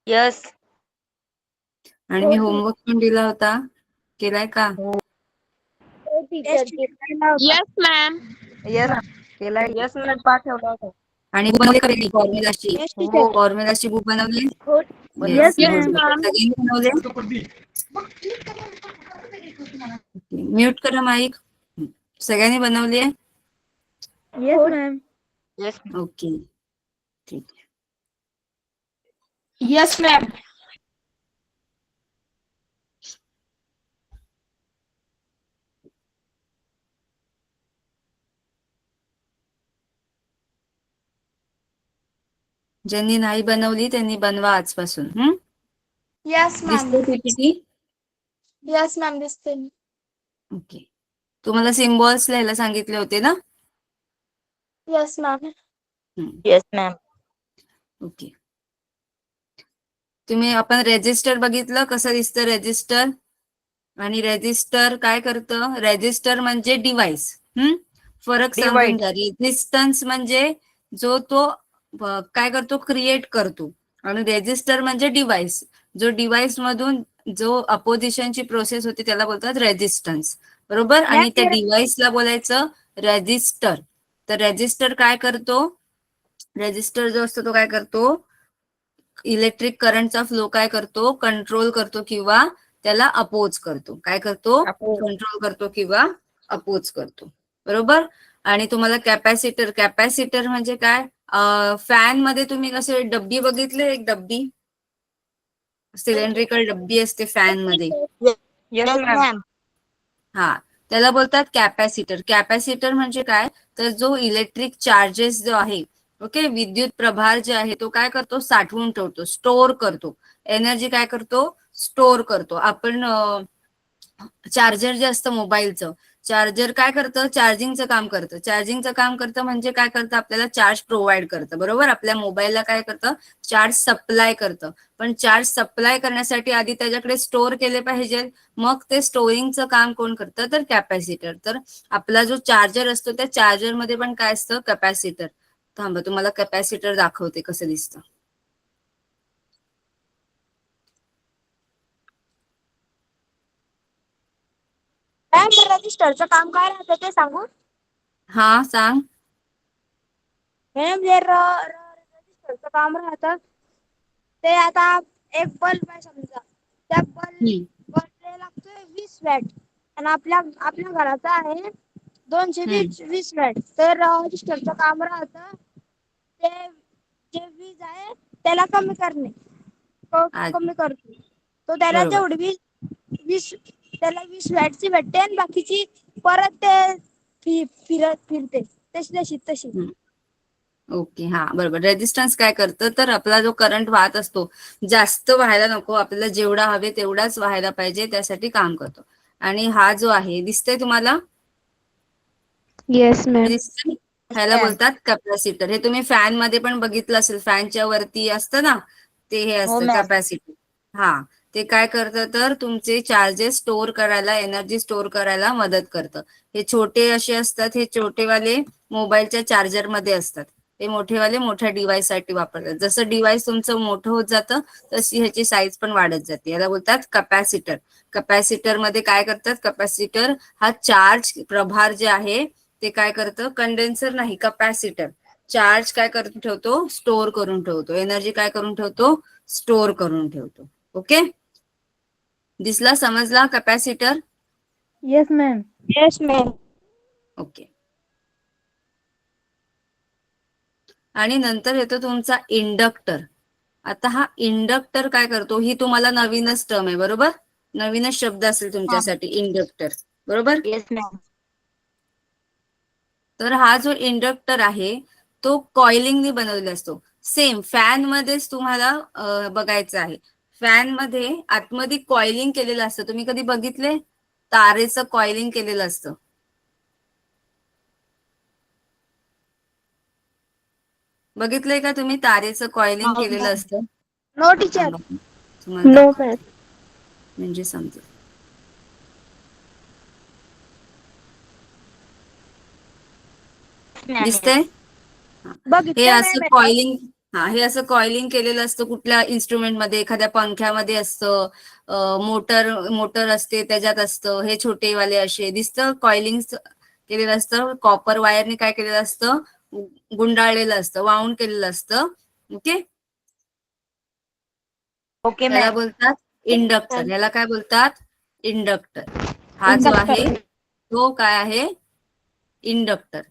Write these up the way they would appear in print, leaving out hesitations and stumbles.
Yes. आणि मी homework पण दिला होता, केलाय का? Yes ma'am. यस केलाय. यस मॅम पाठवला होता. आणि बुक बनवली का वेगळी फॉर्म्युलाची? हो. फॉर्म्युलाची बुक बनवली? Yes, yes ma'am. सगळ्यांनी बनवले? म्यूट करा माईक. सगळ्यांनी बनवली आहे? Yes, ma'am. यस. ओके, ठीक आहे. Yes, ma'am. ज्यांनी नाही बनवली त्यांनी बनवा आजपासून. Yes, ma'am. दिसते PPT? Yes, ma'am. This thing. Okay. तुम्हाला सिम्बॉल्स लिहायला सांगितले होते ना? Yes, ma'am. Yes ma'am. Okay. आपण रेजिस्टर बघितलं कसं दिसतं रेजिस्टर? आणि रेजिस्टर काय करतं? रेजिस्टर म्हणजे डिव्हाइस. फरक समजून घ्या. रेजिस्टन्स म्हणजे जो तो काय करतो? क्रिएट करतो. आणि रेजिस्टर म्हणजे डिव्हाइस. जो डिव्हाइस मधून जो अपोजिशनची प्रोसेस होती त्याला बोलतात रेजिस्टन्स. बरोबर? आणि त्या डिव्हाइसला बोलायचं रेजिस्टर. तर रेजिस्टर काय करतो? रेजिस्टर जो असतो तो काय करतो? इलेक्ट्रिक करंटचा फ्लो काय करतो? कंट्रोल करतो किंवा त्याला अपोज करतो. काय करतो? कंट्रोल करतो किंवा अपोज करतो. बरोबर? आणि तुम्हाला कॅपॅसिटर म्हणजे काय? फॅन मध्ये तुम्ही कसे डब्बी बघितले? एक डब्बी सिलेंड्रिकल डब्बी असते फॅन मध्ये. Yes ma'am. हा, त्याला बोलतात कॅपॅसिटर. कॅपॅसिटर म्हणजे काय? तर जो इलेक्ट्रिक चार्जेस जो आहे, ओके, विद्युत प्रभार जे आहे तो काय करतो? साठवून ठेवतो, स्टोर करतो. एनर्जी काय करतो? स्टोर करतो. आपण चार्जर जे असतं मोबाईलचं, चार्जर काय करतं? चार्जिंगचं काम करतं. चार्जिंगचं काम करतं म्हणजे काय करतं? आपल्याला चार्ज प्रोव्हाइड करतं. बरोबर? आपल्या मोबाईलला काय करतं? चार्ज सप्लाय करतं. पण चार्ज सप्लाय करण्यासाठी आधी त्याच्याकडे स्टोअर केले पाहिजे. मग ते स्टोरिंगचं काम कोण करतं? तर कॅपॅसिटर. तर आपला जो चार्जर असतो त्या चार्जर मध्ये पण काय असतं? कॅपॅसिटर. थांबा, तुम्हाला कॅपॅसिटर दाखवते कसं दिसतं. मॅम, रजिस्टरचं काम काय राहतं ते सांगू? हा, सांग. मॅम, जे रजिस्टरचं काम राहतं ते आता एक बल्ब आहे समजा. त्या बल्बला लागतोय 20 वॅट आणि आपल्या घराचा आहे 220 वॅट. तर रजिस्टरचं काम राहतं ते जे वीज आहे त्याला कमी करणे. कमी करतो. तो त्याला बरोबर. तेवढी 20 वॅटची भेटते आणि बाकीची परत ते फिरते तशी. ओके, हा बरोबर. रेजिस्टन्स काय करतं? तर आपला जो करंट वाहत असतो जास्त व्हायला नको, आपल्याला जेवढा हवे तेवढाच व्हायला पाहिजे, त्यासाठी काम करतो. आणि हा जो आहे दिसतंय तुम्हाला? Yes ma'am. दिसतंय? ह्याला बोलतात कॅपॅसिटर. हे तुम्ही फॅन मध्ये पण बघितलं असेल, फॅनच्या वरती असतं ना ते, हे हो असतं मॅम. कॅपॅसिटर. हा, ते काय करतं? तर तुमचे चार्जेस स्टोअर करायला, एनर्जी स्टोअर करायला मदत करतं. हे छोटे असे असतात, हे छोटेवाले मोबाईलच्या चार्जर मध्ये असतात. ते मोठेवाले मोठ्या डिव्हाइस साठी वापरतात. जसं डिव्हाइस तुमचं मोठं होत जातं तशी ह्याची साईज पण वाढत जाते. याला बोलतात कॅपॅसिटर. कॅपॅसिटर मध्ये काय करतात? कॅपॅसिटर हा चार्ज प्रभार जे आहे ते काय करतं? कंडेन्सर नाही, कॅपॅसिटर चार्ज काय करून ठेवतो? स्टोअर करून ठेवतो. एनर्जी काय करून ठेवतो? स्टोअर करून ठेवतो. ओके, दिसला? समजला capacitor? Yes ma'am. Yes ma'am. Okay. आणि नंतर येतो तुमचा इंडक्टर. आता हा इंडक्टर काय करतो? ही तुम्हाला नवीनच टर्म आहे, बरोबर? नवीनच शब्द असेल तुमच्यासाठी इंडक्टर, बरोबर? Yes ma'am. तर हा जो इंडक्टर आहे तो कॉइलिंगने बनवलेला असतो. सेम फॅन मध्येच तुम्हाला बघायचं आहे. फॅन मध्ये आतमध्ये कॉइलिंग केलेलं असतं. तुम्ही कधी बघितले? तारेचं कॉइलिंग केलेलं असतं. बघितलंय का तुम्ही? तारेचं कॉइलिंग केलेलं असतं. No teacher. तुम्हाला नो दाखवते मॅम. म्हणजे समजेल. दिसतंय? हे बघितलं असं मॅम. कॉइलिंग, हे असं कॉइलिंग केलेलं असतं कुठल्या इन्स्ट्रुमेंट मध्ये, एखाद्या पंख्यामध्ये असतं, मोटर मोटर असते त्याच्यात असतं, हे छोटे वाले असे दिसतं कॉइलिंग केलेलं असतं, कॉपर वायरने काय केलेलं असतं, गुंडाळलेलं असतं, वाऊंड केलेलं असतं. ओके, ओके त्याला मॅम. बोलतात इंडक्टर. याला काय बोलतात, इंडक्टर. हा जो आहे तो काय आहे, इंडक्टर.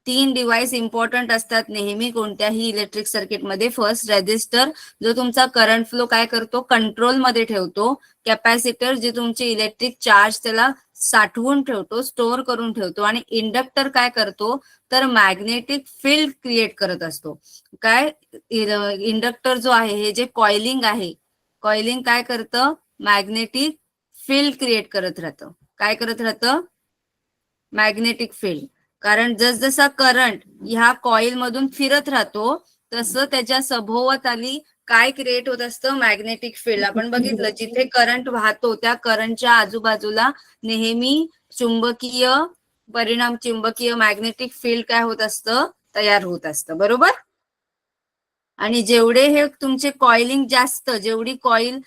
3 डिव्हाइस इम्पॉर्टंट असतात नेहमी कोणत्याही इलेक्ट्रिक सर्किट मध्ये. फर्स्ट रेजिस्टर, जो तुमचा करंट फ्लो काय करतो, कंट्रोल मध्ये ठेवतो. कॅपॅसिटर, जे तुमचे इलेक्ट्रिक चार्ज त्याला साठवून ठेवतो, स्टोअर करून ठेवतो. आणि इंडक्टर काय करतो, तर मॅग्नेटिक फील्ड क्रिएट करत असतो. काय, इंडक्टर जो आहे, हे जे कॉइलिंग आहे, कॉइलिंग काय करतं, मॅग्नेटिक फील्ड क्रिएट करत राहतं. काय करत राहतं, मॅग्नेटिक फील्ड. कारण जसजसा करंट ह्या कॉइल मधून फिरत राहतो तसं त्याच्या सभोवताली काय क्रिएट होत असतं, मॅग्नेटिक फील्ड. आपण बघितलं जिथे करंट वाहतो त्या करंटच्या आजूबाजूला नेहमी चुंबकीय परिणाम, चुंबकीय मॅग्नेटिक फील्ड काय होत असतं, तयार होत असतं, बरोबर. आणि जेवढे हे तुमचे कॉइलिंग जास्त, जेवढी कॉइल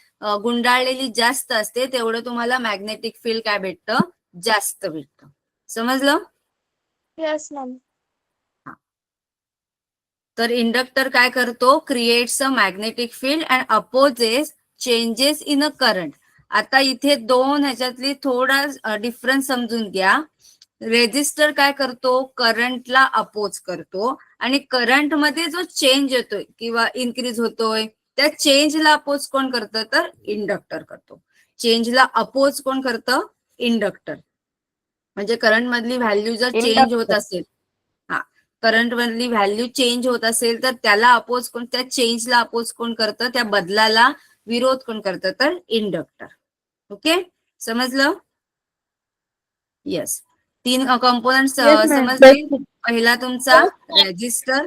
गुंडाळलेली जास्त असते तेवढं तुम्हाला मॅग्नेटिक फील्ड काय भेटतं, जास्त भेटतं. समजलं. Yes ma'am. तर इंडक्टर काय करतो, creates a magnetic field and opposes changes in a current. आता इथे दोन ह्याच्यातली थोडा डिफरन्स समजून घ्या. रेजिस्टर काय करतो, करंटला अपोज करतो, आणि करंट मध्ये जो चेंज येतोय किंवा इन्क्रीज होतोय त्या चेंजला अपोज कोण करतं, तर इंडक्टर करतो. चेंजला अपोज कोण करतं, इंडक्टर. म्हणजे करंट मधली व्हॅल्यू जर चेंज होत असेल, करंट मधली व्हॅल्यू चेंज होत असेल तर त्याला अपोज कोण, त्या चेंजला अपोज कोण करतं, त्या बदलाला विरोध कोण करतं, तर इंडक्टर. ओके, समजलं. येस, 3 कंपोनेंट समजले. पहिला तुमचा रेजिस्टर.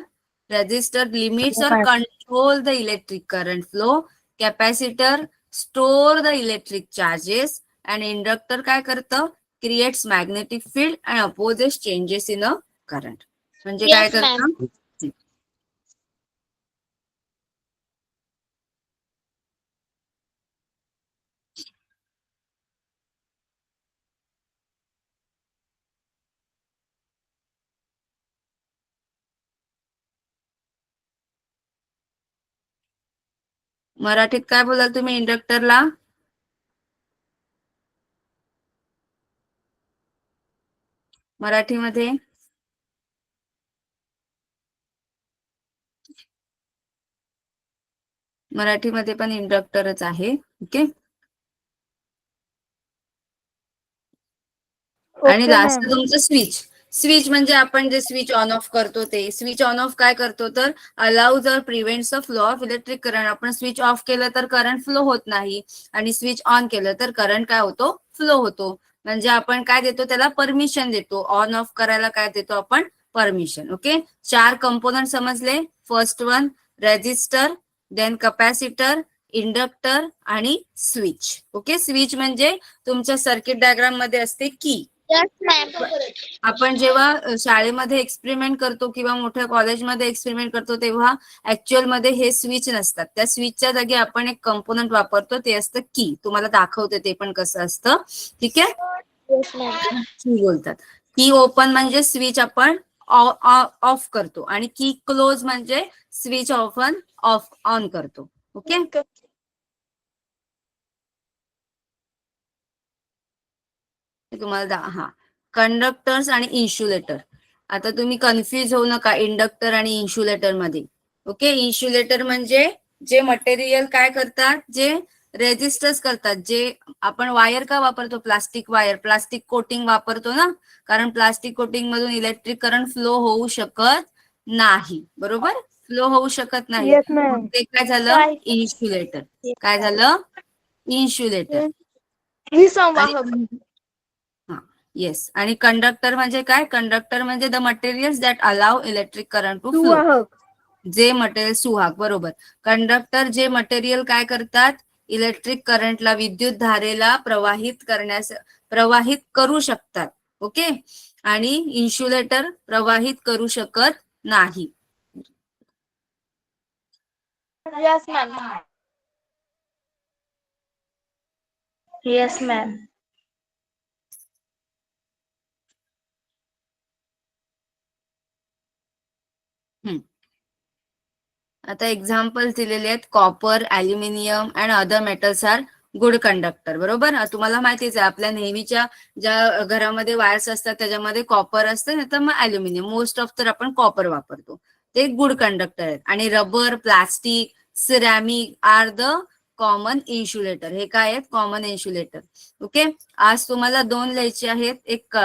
रेजिस्टर लिमिट्स और control the electric current flow. Capacitor store the electric charges. And inductor काय करतं, creates magnetic field and opposes changes in a current. म्हणजे काय करतं, मराठीत काय बोलाल तुम्ही इंडक्टरला, मराठीमध्ये. मराठीमध्ये पण इंडक्टरच आहे. ओके, आणि लास्ट तुमचं स्विच. स्विच म्हणजे आपण जे स्विच ऑन ऑफ करतो ते. स्विच ऑन ऑफ काय करतो, तर अलाउज और prevents a flow of electric current. आपण स्विच ऑफ केलं तर करंट फ्लो होत नाही, आणि स्विच ऑन केलं तर करंट काय होतो, फ्लो होतो. म्हणजे आपण काय देतो, त्याला परमिशन देतो. ऑन ऑफ करायला काय देतो आपण, परमिशन. ओके, 4 कंपोनंट समजले. First one resistor, then capacitor, inductor आणि स्विच. ओके, स्विच म्हणजे तुमच्या सर्किट डायग्राम मध्ये असते की. आपण जेव्हा शाळेमध्ये एक्सपेरिमेंट करतो किंवा मोठ्या कॉलेजमध्ये एक्सपेरिमेंट करतो तेव्हा ऍक्च्युअल मध्ये हे स्विच नसतात. त्या स्विचच्या जागी आपण एक कंपोनंट वापरतो, ते असतं की. तुम्हाला दाखवते ते पण कसं असतं. ठीक आहे, की बोलतात. की ओपन म्हणजे स्विच आपण ऑफ करतो, आणि की क्लोज म्हणजे स्विच ऑफ ऑन करतो. ओके, तुम्हाला कंडक्टर्स आणि इन्सुलेटर. आता तुम्ही कन्फ्युज होऊ नका इंडक्टर आणि इन्सुलेटर मध्ये. ओके, इन्सुलेटर म्हणजे जे मटेरियल काय करतात, जे रेजिस्टर्स करतात. जे आपण वायर का वापरतो, प्लास्टिक वायर, प्लास्टिक कोटिंग वापरतो ना, कारण प्लास्टिक कोटिंग मधून इलेक्ट्रिक करंट फ्लो होऊ शकत नाही, बरोबर, फ्लो होऊ शकत नाही. ते काय झालं, इन्सुलेटर. काय झालं, इन्सुलेटर. येस, आणि कंडक्टर म्हणजे काय, कंडक्टर म्हणजे the materials that allow electric current to flow. जे मटेरियल, सुवाहक, बरोबर. कंडक्टर जे मटेरियल काय करतात, इलेक्ट्रिक करंटला, विद्युत धारेला प्रवाहित करू शकतात. ओके, आणि इन्सुलेटर प्रवाहित करू शकत नाही. Yes, ma'am. Yes, ma'am. आता एक्झाम्पल्स दिलेले आहेत. Copper, aluminium and other metals are good conductor. बरोबर, तुम्हाला माहितीच आहे आपल्या नेहमीच्या ज्या घरामध्ये वायर्स असतात त्याच्यामध्ये कॉपर असतं, नाही तर मग अल्युमिनियम. मोस्ट ऑफ तर आपण कॉपर वापरतो, ते गुड कंडक्टर आहेत. आणि rubber, plastic, ceramic are the common insulator. हे काय आहेत? Common insulator. ओके, आज तुम्हाला 2 लिहायचे आहेत. एक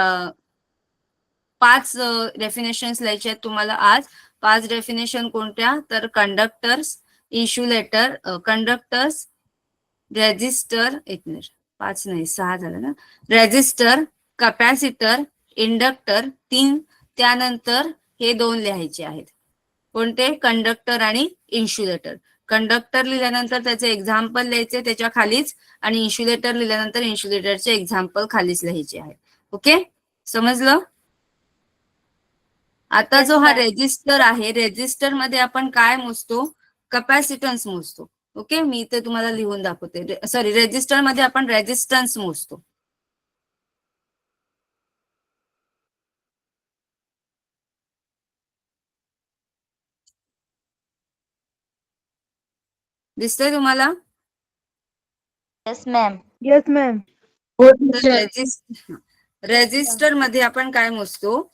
5 डेफिनेशन्स लिहायचे आहेत तुम्हाला आज. 5 डेफिनेशन कोणत्या? तर conductors, insulator, conductors, resistor, 1 minute, 5 नाही 6 झालं ना. रेजिस्टर, कॅपॅसिटर, इंडक्टर 3, त्यानंतर हे 2 लिहायचे आहेत. कोणते? कंडक्टर आणि इन्सुलेटर. कंडक्टर लिहिल्यानंतर त्याचे एक्झाम्पल लिहायचे त्याच्या खालीच, आणि इन्सुलेटर लिहिल्यानंतर इन्सुलेटरचे एक्झाम्पल खालीच लिहायचे आहेत. ओके, समजलं? आता Yes, जो हा ma'am. रेजिस्टर आहे, रेजिस्टर मध्ये आपण काय मोजतो? कॅपॅसिटन्स मोजतो. ओके, मी इथे तुम्हाला लिहून दाखवते. सॉरी, रेजिस्टर मध्ये आपण रेजिस्टन्स मोजतो. दिसतंय तुम्हाला? Yes, ma'am. Yes, ma'am. Resistor मध्ये आपण काय मोजतो?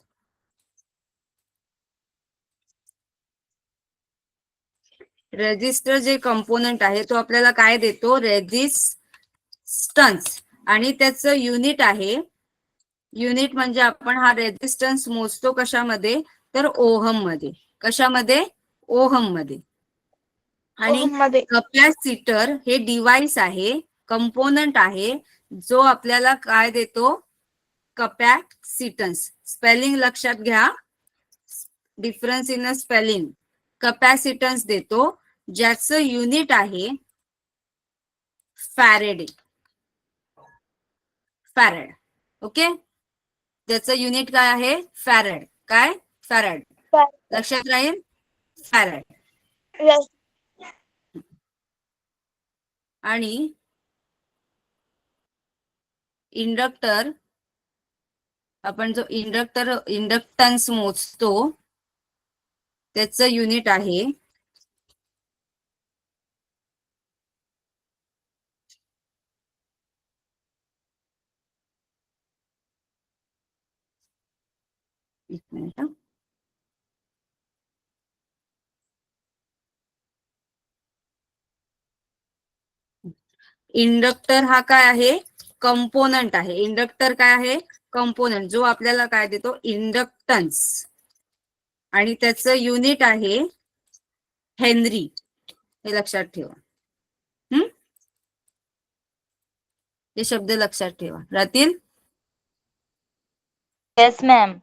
रेजिस्टर जे कंपोनंट आहे तो आपल्याला काय देतो? रेजिस्टन्स. आणि त्याचं युनिट आहे, युनिट म्हणजे आपण हा रेजिस्टन्स मोजतो कशामध्ये? तर ओहम मध्ये. कशामध्ये? ओहम मध्ये. आणि मध्ये कपॅसिटर हे डिव्हाइस आहे, कंपोनंट आहे, जो आपल्याला काय देतो? कपॅसिटन्स. स्पेलिंग लक्षात घ्या, difference in a spelling. Capacitance देतो, ज्याचं युनिट आहे फॅरेडे. फॅरेड. ओके, त्याचं युनिट काय आहे? फॅरेड. काय? फॅरेड. लक्षात राहील, फॅरेड. Yes. आणि इंडक्टर, आपण जो इंडक्टन्स मोजतो त्याचं युनिट आहे एक मिनिट. इंडक्टर हा काय आहे? कंपोनंट आहे. इंडक्टर काय आहे? कंपोनंट, जो आपल्याला काय देतो? इंडक्टन्स. आणि त्याचं युनिट आहे हेनरी. हे लक्षात ठेवा. हे शब्द लक्षात ठेवा. राहतील. Yes, ma'am.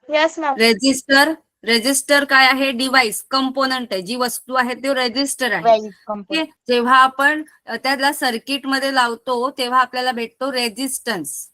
Yes, ma'am. Resistor, resistor काय आहे? डिव्हाइस, कंपोनंट आहे. जी वस्तू आहे ते रेजिस्टर आहे. Right. ओके, जेव्हा आपण त्याला सर्किट मध्ये लावतो तेव्हा आपल्याला भेटतो रेजिस्टन्स.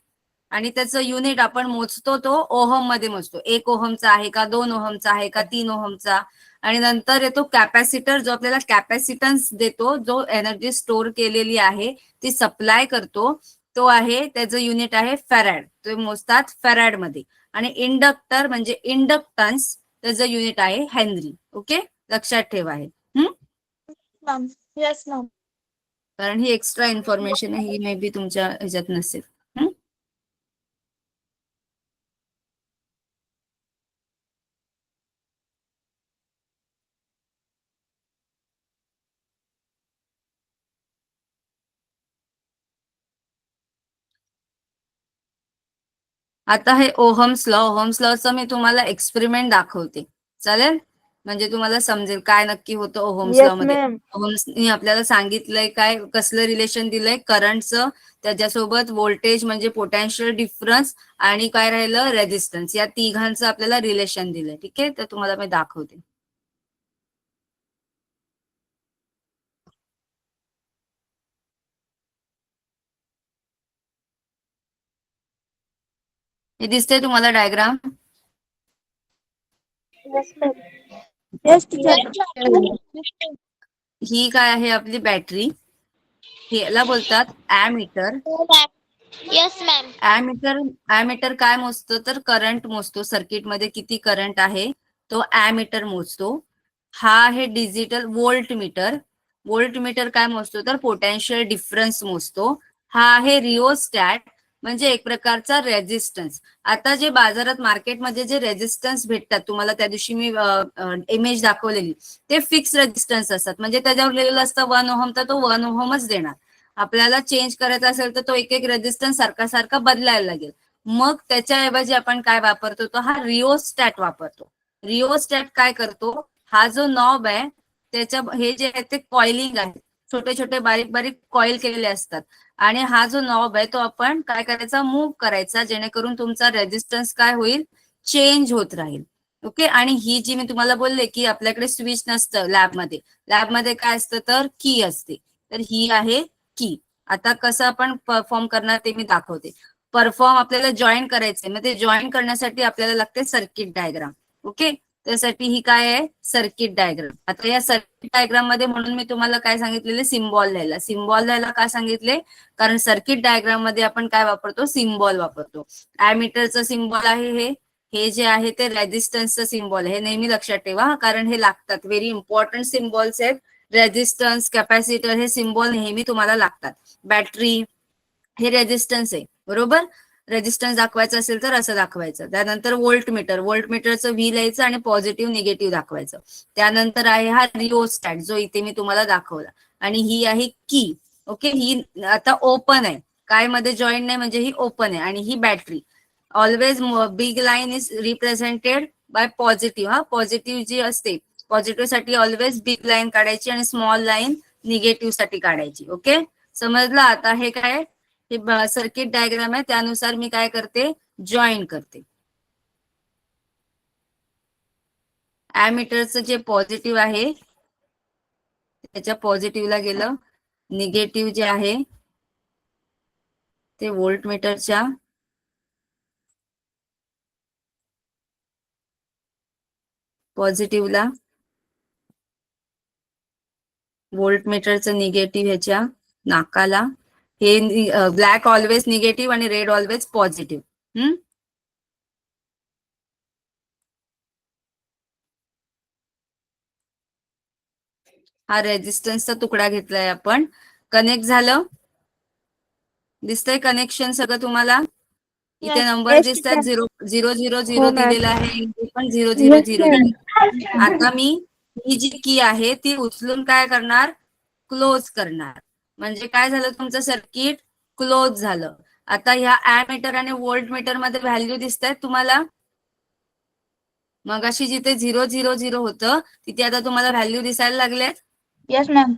आणि त्याचं युनिट आपण मोजतो तो ओहम मध्ये मोजतो. 1 ओहमचा आहे का, 2 ओहमचा आहे का, 3 ओहमचा. आणि नंतर येतो कॅपॅसिटर, जो आपल्याला कॅपॅसिटन्स देतो, जो एनर्जी स्टोअर केलेली आहे ती सप्लाय करतो. तो आहे, त्याचं युनिट आहे फॅरॅड. ते मोजतात फॅरॅड मध्ये. आणि इंडक्टर म्हणजे इंडक्टन्स, त्याचं युनिट आहे हेनरी. ओके, लक्षात ठेवा हे. Ma'am. Yes, ma'am. कारण ही एक्स्ट्रा इन्फॉर्मेशन आहे, ही मे बी तुमच्या ह्याच्यात नसेल. आता हे ओहम्स लॉ, ओहम्स लॉचं मी तुम्हाला एक्सपेरिमेंट दाखवते, चालेल? म्हणजे तुम्हाला समजेल काय नक्की होतं ओहम्स लॉ Yes, मध्ये. ma'am. ओहम्सनी आपल्याला सांगितलंय काय, कसलं रिलेशन दिलंय? करंटचं, त्याच्यासोबत व्होल्टेज म्हणजे पोटॅन्शियल डिफरन्स, आणि काय राहिलं? रेजिस्टन्स. या तिघांचं आपल्याला रिलेशन दिलंय. ठीक आहे, तर तुम्हाला मी दाखवते. हे दिसतंय तुम्हाला diagram? Yes, ma'am. Yes, teacher. ही काय आहे आपली बॅटरी, ह्याला बोलतात ॲमीटर. Yes ma'am. ॲमीटर काय मोजतो तर करंट मोजतो, सर्किट मध्ये किती करंट आहे तो ॲमीटर मोजतो. हा आहे डिजिटल व्होल्टमीटर. व्होल्टमीटर काय मोजतो तर पोटेन्शियल डिफरन्स मोजतो. हा आहे रिओस्टॅट, म्हणजे एक प्रकारचा रेजिस्टन्स. आता जे बाजारात मार्केटमध्ये जे रेजिस्टन्स भेटतात तुम्हाला, त्या दिवशी मी इमेज दाखवलेली, ते फिक्स रेजिस्टन्स असतात. म्हणजे त्याच्यावर लिहिलेलं असतं 1 ओहम, तर तो 1 ओहमच देणार. आपल्याला चेंज करायचा असेल तर तो एक एक रेजिस्टन्स सारखा सारखा बदलायला लागेल. मग त्याच्याऐवजी आपण काय वापरतो, तो हा रिओस्टॅट वापरतो. रिओस्टॅट काय करतो, हा जो नॉब आहे त्याच्या, हे जे आहे ते कॉइलिंग आहे, छोटे छोटे बारीक बारीक कॉइल केलेले असतात. आणि हा जो नॉब आहे तो आपण काय करायचा, मूव्ह करायचा, जेणेकरून तुमचा रेजिस्टन्स काय होईल, चेंज होत राहील. ओके. आणि ही जी मी तुम्हाला बोलले की आपल्याकडे स्विच नसतं लॅबमध्ये, लॅबमध्ये काय असतं तर की असते, तर ही आहे की. आता कसं आपण परफॉर्म करणार ते मी दाखवते. परफॉर्म आपल्याला जॉईन करायचंय, मग ते जॉईन करण्यासाठी आपल्याला लागते सर्किट डायग्राम. ओके. त्यासाठी ही काय आहे, सर्किट डायग्राम. आता या सर्किट डायग्राम मध्ये म्हणून मी तुम्हाला काय सांगितलेले, सिम्बॉल लिहायला. सिम्बॉल लिहायला काय सांगितले, कारण सर्किट डायग्राम मध्ये आपण काय वापरतो, सिम्बॉल वापरतो. ॲमीटरचं सिम्बॉल आहे हे जे आहे ते रेजिस्टन्सचं सिम्बॉल आहे. हे नेहमी लक्षात ठेवा, कारण हे लागतात, व्हेरी इम्पॉर्टंट सिम्बॉल्स आहेत. रेजिस्टन्स, कॅपॅसिटर, हे सिम्बॉल नेहमी तुम्हाला लागतात. बॅटरी हे रेजिस्टन्स आहे, बरोबर. रेजिस्टन्स दाखवायचं असेल तर असं दाखवायचं. त्यानंतर व्होल्टमीटर, व्होल्टमीटरचं व्ही लिहायचं आणि पॉझिटिव्ह निगेटिव्ह दाखवायचं. त्यानंतर आहे हा रिओस्टॅट, जो इथे मी तुम्हाला दाखवला. आणि ही आहे की. ओके. ही आता ओपन आहे, काय मध्ये जॉईन नाही, म्हणजे ही ओपन आहे. आणि ही battery. Always big line is represented by positive. हा पॉझिटिव्ह जी असते, पॉझिटिव्ह साठी ऑलवेज बिग लाईन काढायची आणि स्मॉल लाईन निगेटिव्ह साठी काढायची. ओके. समजलं. आता हे काय, हे सर्किट डायग्राम आहे, त्यानुसार मी काय करते, जॉईन करते. ॲमीटरचं जे पॉझिटिव्ह आहे त्याच्या पॉझिटिव्हला गेलं, निगेटिव्ह जे आहे ते व्होल्टमीटरच्या पॉझिटिव्हला, व्होल्टमीटरचं निगेटिव्ह ह्याच्या नाकाला. हे ब्लॅक ऑलवेज निगेटिव्ह आणि रेड ऑलवेज पॉझिटिव्ह. हा रेजिस्टन्सचा तुकडा घेतलाय आपण. कनेक्ट झालं, दिसतंय कनेक्शन सगळं तुम्हाला. इथे नंबर दिसतात, 0 दिलेला आहे, इथे पण 0 दिलेला. आता मी ही जी की आहे ती उचलून काय करणार, क्लोज करणार. म्हणजे काय झालं, तुमचं सर्किट क्लोज झालं. आता ह्या ॲमीटर आणि व्होल्टमीटर मध्ये व्हॅल्यू दिसत आहेत तुम्हाला. मगाशी जिथे 0 होतं तिथे आता तुम्हाला व्हॅल्यू दिसायला लागल्यात. Yes ma'am.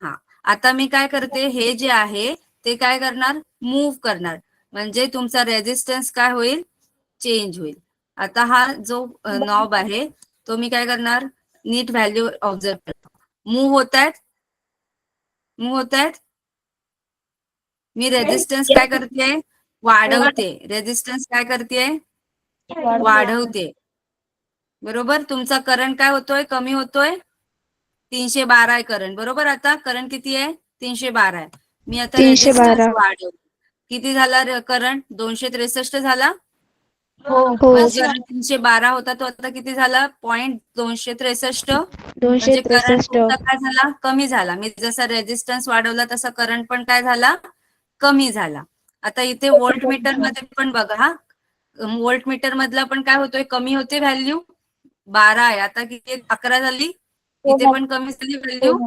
हा. आता मी काय करते, हे जे आहे ते काय करणार, मूव्ह करणार. म्हणजे तुमचा रेजिस्टन्स काय होईल, चेंज होईल. आता हा जो नॉब आहे तो मी काय करणार, नीट व्हॅल्यू ऑब्झर्व करतो. मूव्ह होत आहेत, मूव्ह होत आहेत. मी रेजिस्टन्स काय करते, वाढवते. रेजिस्टन्स काय करते, वाढवते. बरोबर. तुमचा करंट काय होतोय, कमी होतोय. 312 आहे करंट, बरोबर. आता करंट किती आहे, 312 आहे. मी आता रेजिस्टन्स वाढवते. किती झाला करंट, 263 झाला. म्हणजे 312 होता तो आता किती झाला, 0.263. म्हणजे करंट तुमचा काय झाला, कमी झाला. मी जसा रेजिस्टन्स वाढवला तसा करंट पण काय झाला, कमी झाला. आता इथे व्होल्टमीटर मध्ये पण बघा, हा व्होल्टमीटर मधला पण काय होतोय, कमी होते व्हॅल्यू. 12 आहे, आता किती, 11 झाली. इथे पण कमी झाली व्हॅल्यू.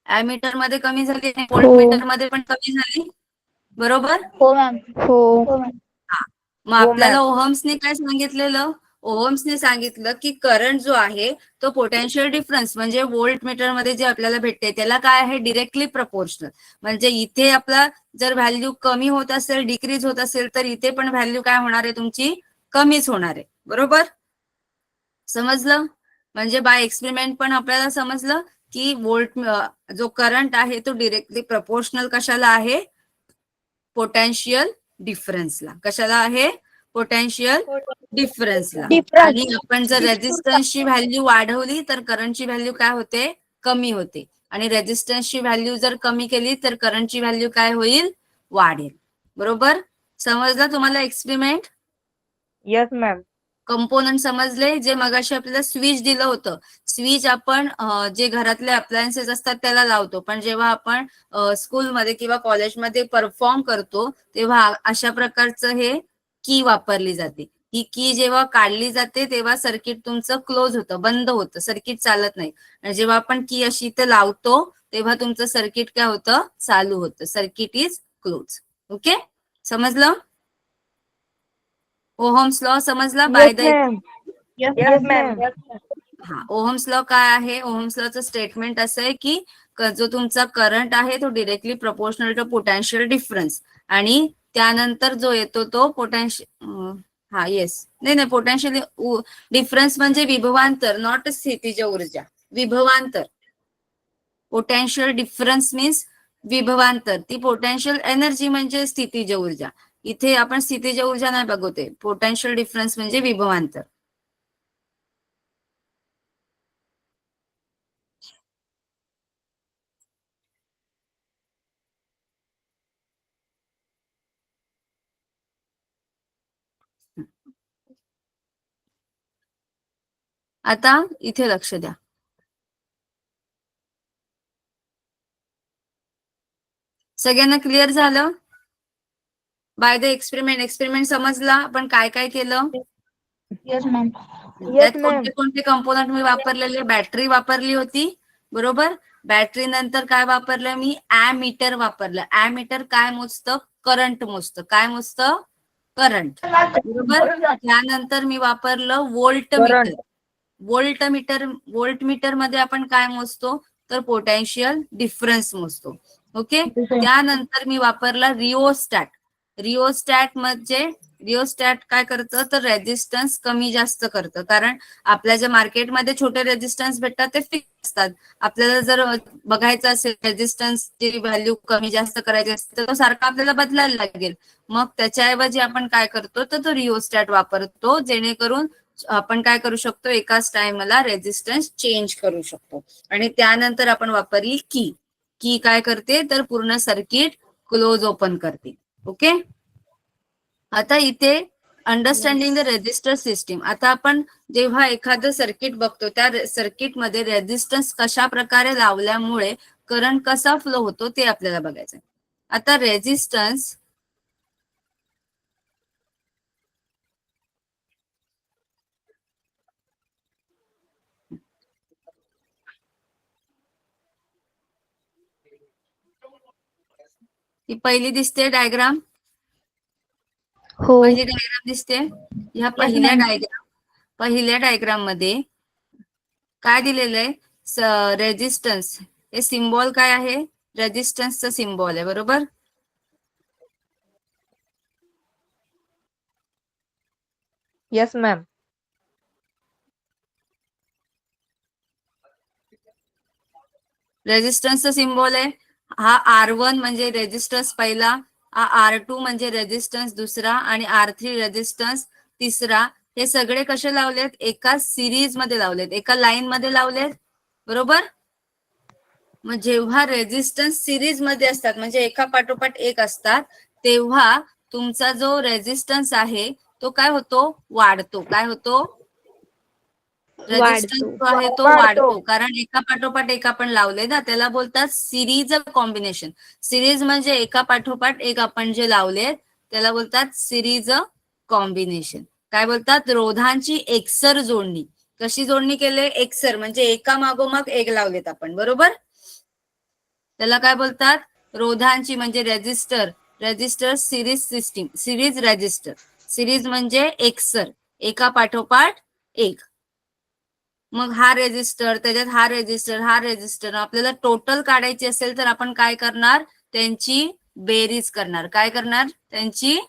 ॲमीटर मध्ये कमी झाली आणि व्होल्टमीटर मध्ये पण कमी झाली, बरोबर. हो मॅम. हा. मग आपल्याला ओहम्सने काय सांगितलेलं, ओहम्सने सांगितलं की करंट जो आहे तो पोटेन्शियल डिफरन्स, म्हणजे व्होल्टमीटर मध्ये जे आपल्याला भेटते त्याला काय आहे, डिरेक्टली प्रपोर्शनल. म्हणजे इथे आपला जर व्हॅल्यू कमी होत असेल, डिक्रीज होत असेल, तर इथे पण व्हॅल्यू काय होणार आहे, तुमची कमीच होणार आहे, बरोबर. समजलं. म्हणजे बाय एक्सपेरिमेंट पण आपल्याला समजलं की व्होल्ट जो करंट आहे तो डिरेक्टली प्रपोर्शनल कशाला आहे, पोटेन्शियल डिफरन्सला. कशाला आहे, पोटेन्शियल डिफरन्सला. Difference. आणि आपण जर रेझिस्टन्सची व्हॅल्यू वाढवली तर करंटची व्हॅल्यू काय होते, कमी होते. आणि रेझिस्टन्सची व्हॅल्यू जर कमी केली तर करंटची व्हॅल्यू काय होईल, वाढेल. बरोबर समजलं तुम्हाला एक्सपेरिमेंट? Yes ma'am. कंपोनंट समजले. जे मगाशी आपल्याला स्विच दिलं होतं, स्विच आपण जे घरातले अप्लायन्सेस असतात त्याला लावतो, पण जेव्हा आपण स्कूलमध्ये किंवा कॉलेजमध्ये परफॉर्म करतो तेव्हा अशा प्रकारचं हे की वापरली जाते. ही की जेव्हा काढली जाते तेव्हा सर्किट तुमचं क्लोज होतं, बंद होतं, सर्किट चालत नाही. आणि जेव्हा आपण की अशी इथे लावतो तेव्हा तुमचं सर्किट काय होतं, चालू होतं. Circuit is close. ओके, समजलं? ओहम्स लॉ समजला? By the yes ma'am. हा, ओहम्स लॉ काय आहे? ओहम्स लॉचं स्टेटमेंट असं आहे की जो तुमचा करंट आहे तो directly proportional to potential difference, आणि त्यानंतर जो येतो तो पोटेन्शियल, हा येस, नाही, पोटेन्शियल डिफरन्स म्हणजे विभवांतर, नॉट स्थितीज ऊर्जा, विभवांतर. पोटेन्शियल डिफरन्स मीन्स विभवांतर. ती पोटेन्शियल एनर्जी म्हणजे स्थितीज ऊर्जा. इथे आपण स्थितीज ऊर्जा नाही बघतोय. पोटेन्शियल डिफरन्स म्हणजे विभवांतर. आता इथे लक्ष द्या. सगळ्यांना क्लिअर झालं? बाय द एक्सपेरिमेंट समजला आपण काय काय केलं? Yes ma'am. त्यात कोणते कोणते कंपोनंट मी वापरलेले? बॅटरी वापरली होती, बरोबर. बॅटरी नंतर काय वापरलं मी? ॲमीटर वापरलं. ॲमीटर काय मोजतं? करंट मोजतं. काय मोजतं? करंट, बरोबर. त्यानंतर मी वापरलं व्होल्टमीटर. व्होल्टमीटर मध्ये आपण काय मोजतो? तर पोटेन्शियल डिफरन्स मोजतो. ओके. त्यानंतर मी वापरला रिओस्टॅट. रिओस्टॅट काय करतं? तर रेझिस्टन्स कमी जास्त करतं. कारण आपल्या ज्या मार्केटमध्ये छोटे रेझिस्टन्स भेटतात ते फिक्स असतात. आपल्याला जर बघायचं असेल रेझिस्टन्सची व्हॅल्यू कमी जास्त करायची असेल तर तो सारखा आपल्याला बदलायला लागेल. मग त्याच्याऐवजी आपण काय करतो तर तो रिओस्टॅट वापरतो, जेणेकरून आपण काय करू शकतो, एकाच टाइमला रेझिस्टन्स चेंज करू शकतो. आणि त्यानंतर आपण वापरली की काय करते तर पूर्ण सर्किट क्लोज ओपन करते. ओके. आता इथे अंडरस्टँडिंग द रेझिस्टर सिस्टीम. आता आपण जेव्हा एखादं सर्किट बघतो त्या सर्किटमध्ये रेझिस्टन्स कशा प्रकारे लावल्यामुळे करंट कसा फ्लो होतो ते आपल्याला बघायचं. आता रेझिस्टन्स ही पहिली दिसते डायग्राम. हो. पहिली डायग्राम दिसते. ह्या पहिल्या डायग्राम मध्ये काय दिलेलं आहे? रेझिस्टन्स हे सिम्बॉल काय आहे? रेझिस्टन्सचा सिम्बॉल आहे, बरोबर. Yes ma'am. रेझिस्टन्सचा सिम्बॉल आहे. हा R1 म्हणजे रेझिस्टन्स पहिला, हा R2 म्हणजे रेझिस्टन्स दुसरा, आणि R3 रेझिस्टन्स तिसरा. हे सगळे कसे लावलेत? एका सिरीज मध्ये लावलेत, एका लाईन मध्ये लावलेत, बरोबर. मग जेव्हा रेझिस्टन्स सिरीज मध्ये असतात म्हणजे एका पाठोपाठ एक असतात, तेव्हा तुमचा जो रेझिस्टन्स आहे तो काय होतो? वाढतो. काय होतो? रेझिस्टन्स जो आहे तो वाढतो. कारण एका पाठोपाठ एक आपण लावले ना, त्याला बोलतात सिरीज कॉम्बिनेशन. सिरीज म्हणजे एका पाठोपाठ एक आपण जे लावले त्याला बोलतात सिरीज कॉम्बिनेशन. काय बोलतात? रोधांची एकसर जोडणी. कशी जोडणी केले? एकसर म्हणजे एका मागोमाग एक लावलेत आपण, बरोबर. त्याला काय बोलतात? रोधांची म्हणजे resistor series system, series resistor. Series म्हणजे एकसर, एका पाठोपाठ एक. मग हा रेझिस्टर, त्याच्यात हा रेझिस्टर आपल्याला टोटल काढायची असेल तर आपण काय करणार? त्यांची बेरीज करणार. काय करणार? त्यांची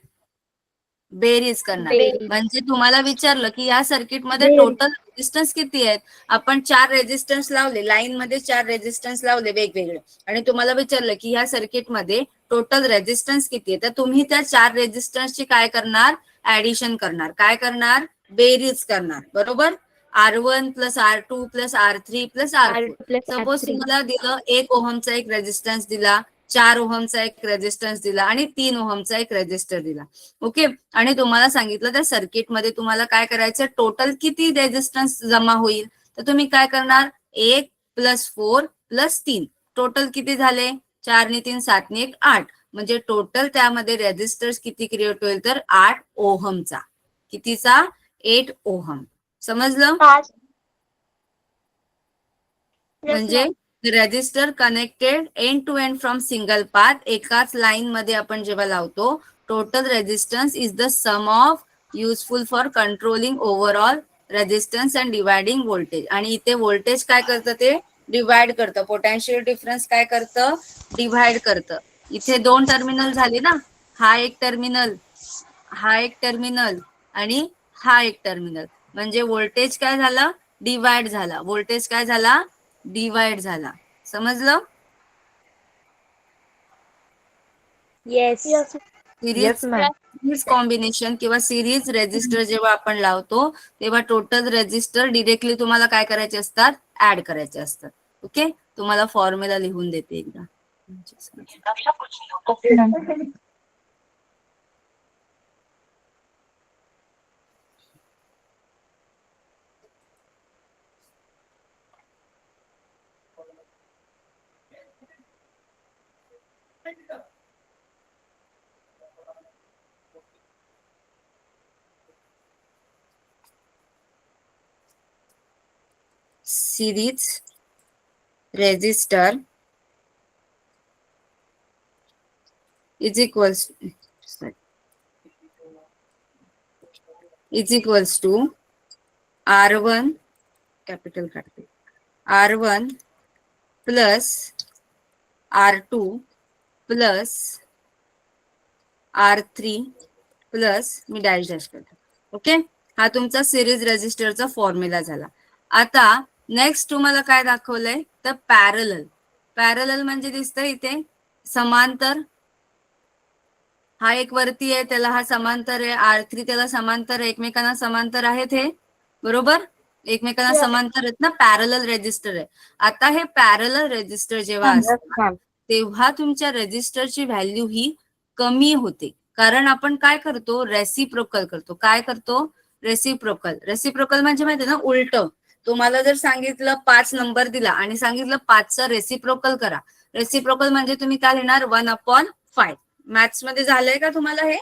बेरीज करणार. म्हणजे तुम्हाला विचारलं की या सर्किटमध्ये टोटल रेझिस्टन्स किती आहेत? आपण 4 रेझिस्टन्स लावले, लाईन मध्ये 4 रेझिस्टन्स लावले वेगवेगळे, आणि तुम्हाला विचारलं की या सर्किटमध्ये टोटल रेझिस्टन्स किती आहे, तर तुम्ही त्या 4 रेझिस्टन्सची काय करणार? ऍडिशन करणार. काय करणार? बेरीज करणार. बरोबर. R1 plus R2 plus R3 plus R4. Suppose तुम्हाला दिलं 1 ओहमचा एक रेजिस्टन्स दिला, 4 ओहमचा एक रेजिस्टन्स दिला आणि 3 ओहमचा एक रेजिस्टर दिला. ओके. आणि तुम्हाला सांगितलं त्या सर्किटमध्ये तुम्हाला काय करायचं, टोटल किती रेजिस्टन्स जमा होईल. तर तुम्ही काय करणार, 1 प्लस 4 प्लस 3, टोटल किती झाले, 4 ने 3 7 ने 1 8. म्हणजे टोटल त्यामध्ये रेजिस्टर्स किती क्रिएट होईल, तर 8 ओहमचा. कितीचा? 8 ओहम. समजलं? म्हणजे resistor connected end to end from single path. एकाच लाईन मध्ये आपण जेव्हा लावतो, total resistance is the sum of useful for controlling overall resistance and dividing voltage. आणि इथे व्होल्टेज काय करतं, ते डिवाइड करतं. पोटेन्शियल डिफरन्स काय करतं, डिवाइड करतं. इथे 2 टर्मिनल झाले ना, हा एक टर्मिनल, हा एक टर्मिनल आणि हा एक टर्मिनल. म्हणजे व्होल्टेज काय झाला, डिवाइड झाला. व्होल्टेज काय झाला, डिवाइड झाला. समजलं? Yes. Yes, ma'am. Series combination किंवा सिरीज रेजिस्टर जेव्हा आपण लावतो, तेव्हा टोटल रेजिस्टर डिरेक्टली तुम्हाला काय करायचे असतात, ऍड करायचे असतात. ओके. तुम्हाला फॉर्म्युला लिहून देते एकदा. Okay, ma'am. series resistor is equals to R1 capital R1 plus R2 plus R3 plus मी डॅश डॅश करतो. ओके. हा तुमचा सिरीज रेजिस्टरचा फॉर्म्युला झाला. आता नेक्स्ट तुम्हाला काय दाखवलंय, तर पॅरलल. पॅरलल म्हणजे दिसतंय इथे समांतर. हा एक वरती आहे, त्याला हा समांतर आहे. R3 त्याला समांतर आहे, एकमेकांना समांतर आहेत हे. बरोबर. एकमेकांना समांतर आहेत ना, पॅरलल रेजिस्टर आहे. आता हे पॅरलल रेजिस्टर जेव्हा Yes, असतात, ma'am. तेव्हा तुमच्या रेजिस्टरची व्हॅल्यू ही कमी होते. कारण आपण काय करतो, रेसिप्रोकल करतो. काय करतो, रेसिप्रोकल. रेसिप्रोकल म्हणजे माहिती ना, उलट. तुम्हाला जर सांगितलं 5 नंबर दिला आणि सांगितलं 5चा रेसिप्रोकल करा. रेसिप्रोकल म्हणजे तुम्ही काय लिहिणार, 1/5. मॅथ्स मध्ये झालंय का तुम्हाला हे?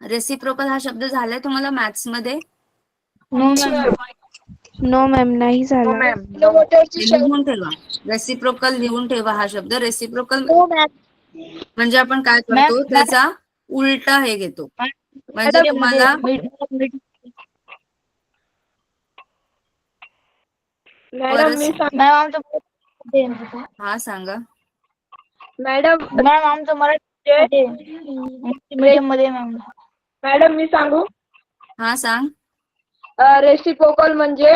रेसिप्रोकल हा शब्द झालाय तुम्हाला मॅथ्स मध्ये? नो मॅम, नाही No, झाला. ma'am. No. लिहून ठेवा. रेसिप्रोकल लिहून ठेवा हा शब्द. रेसिप्रोकल हो मॅम. म्हणजे आपण काय करतो, त्याचा उलटा हे घेतो. म्हणजे तुम्हाला मॅडम मी हा सांगा. मॅडम आमचं मराठी मीडियम मध्ये मॅम. मॅडम मी सांगू, हा सांग. रेसिप्रोकल म्हणजे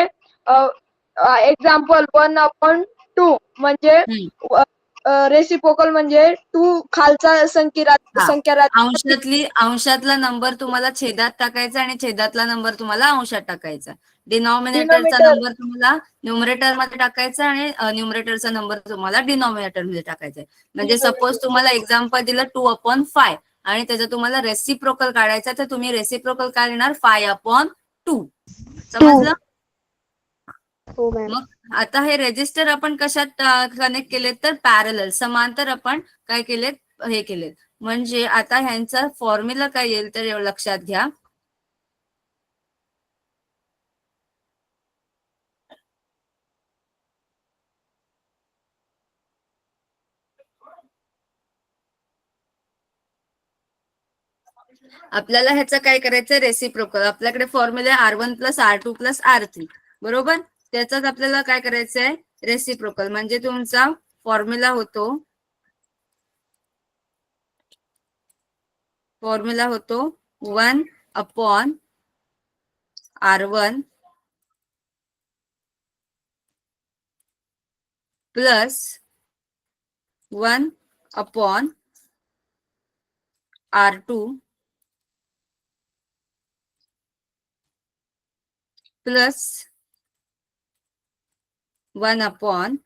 एक्झाम्पल 1/2 म्हणजे रेसिप्रोकल म्हणजे 2 खालचा संख्या अंशातला नंबर तुम्हाला छेदात टाकायचा आणि छेदातला नंबर तुम्हाला अंशात टाकायचा. डिनॉमिनेटरचा नंबर तुम्हाला न्यूमरेटर मध्ये टाकायचा आणि न्यूमरेटरचा नंबर तुम्हाला डिनॉमिनेटर मध्ये टाकायचा. म्हणजे सपोज तुम्हाला एक्झाम्पल दिलं 2/5 आणि त्याचा तुम्हाला रेसिप्रोकल काढायचा, तर तुम्ही रेसिप्रोकल काय लिहिणार, 5/2. समजलं? हो मॅम. मग आता हे रेजिस्टर आपण कशात कनेक्ट केलेत, तर पॅरलल, समांतर आपण काय केलेत, हे केलेत. म्हणजे आता ह्यांचा फॉर्म्युला काय येईल, तर एवढं लक्षात घ्या. आपल्याला ह्याचं काय करायचं, रेसिप्रोकल. आपल्याकडे formula R1 plus R2 plus R3. बरोबर. त्याचाच आपल्याला काय करायचंय, रेसिप्रोकल. म्हणजे तुमचा फॉर्म्युला होतो, फॉर्म्युला होतो 1/R1 plus 1/R2 R2 plus 1 upon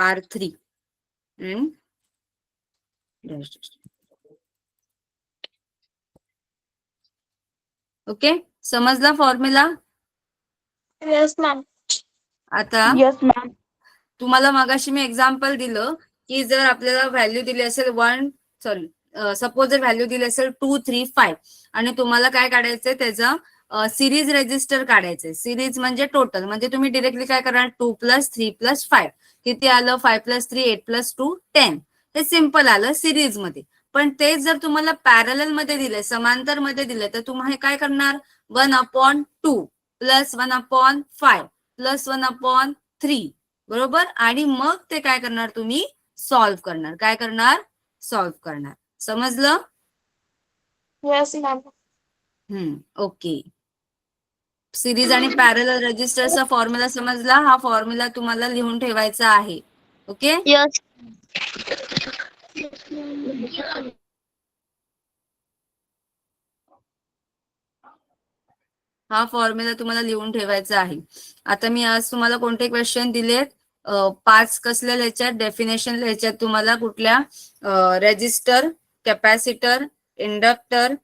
R3 and okay, समजला फॉर्म्युला? Yes, ma'am. आता येस मॅम. तुम्हाला मगाशी मी एक्झाम्पल दिलं की जर आपल्याला व्हॅल्यू दिली असेल सपोज जर व्हॅल्यू दिली असेल 2, 3, 5 आणि तुम्हाला काय काढायचंय त्याचा सिरीज रेजिस्टर काढायचंय. सिरीज म्हणजे टोटल, म्हणजे तुम्ही डिरेक्टली काय करणार 2 + 3 + 5 किती आलं 5 + 3 8 + 2 10. हे सिम्पल आलं सिरीज मध्ये. पण तेच जर तुम्हाला पॅरलल मध्ये दिले, समांतर मध्ये दिले, तर तुम्हाला काय करणार 1/2 + 1/5 + 1/3 बरोबर. आणि मग ते काय करणार तुम्ही सॉल्व्ह करणार. काय करणार सॉल्व्ह करणार. समजलं? Yes, ma'am. ओके. सिरीज आणि पॅरलल रेजिस्टरचा फॉर्म्युला समजला. हा फॉर्म्युला तुम्हाला लिहून ठेवायचा आहे. ओके. Yes. हा फॉर्म्युला तुम्हाला लिहून ठेवायचा आहे. आता मी आज तुम्हाला कोणते क्वेश्चन दिलेत 5 कसल्या लिहायच्यात डेफिनेशन लिहायच्यात तुम्हाला कुठल्या रेजिस्टर, कॅपॅसिटर, इंडक्टर,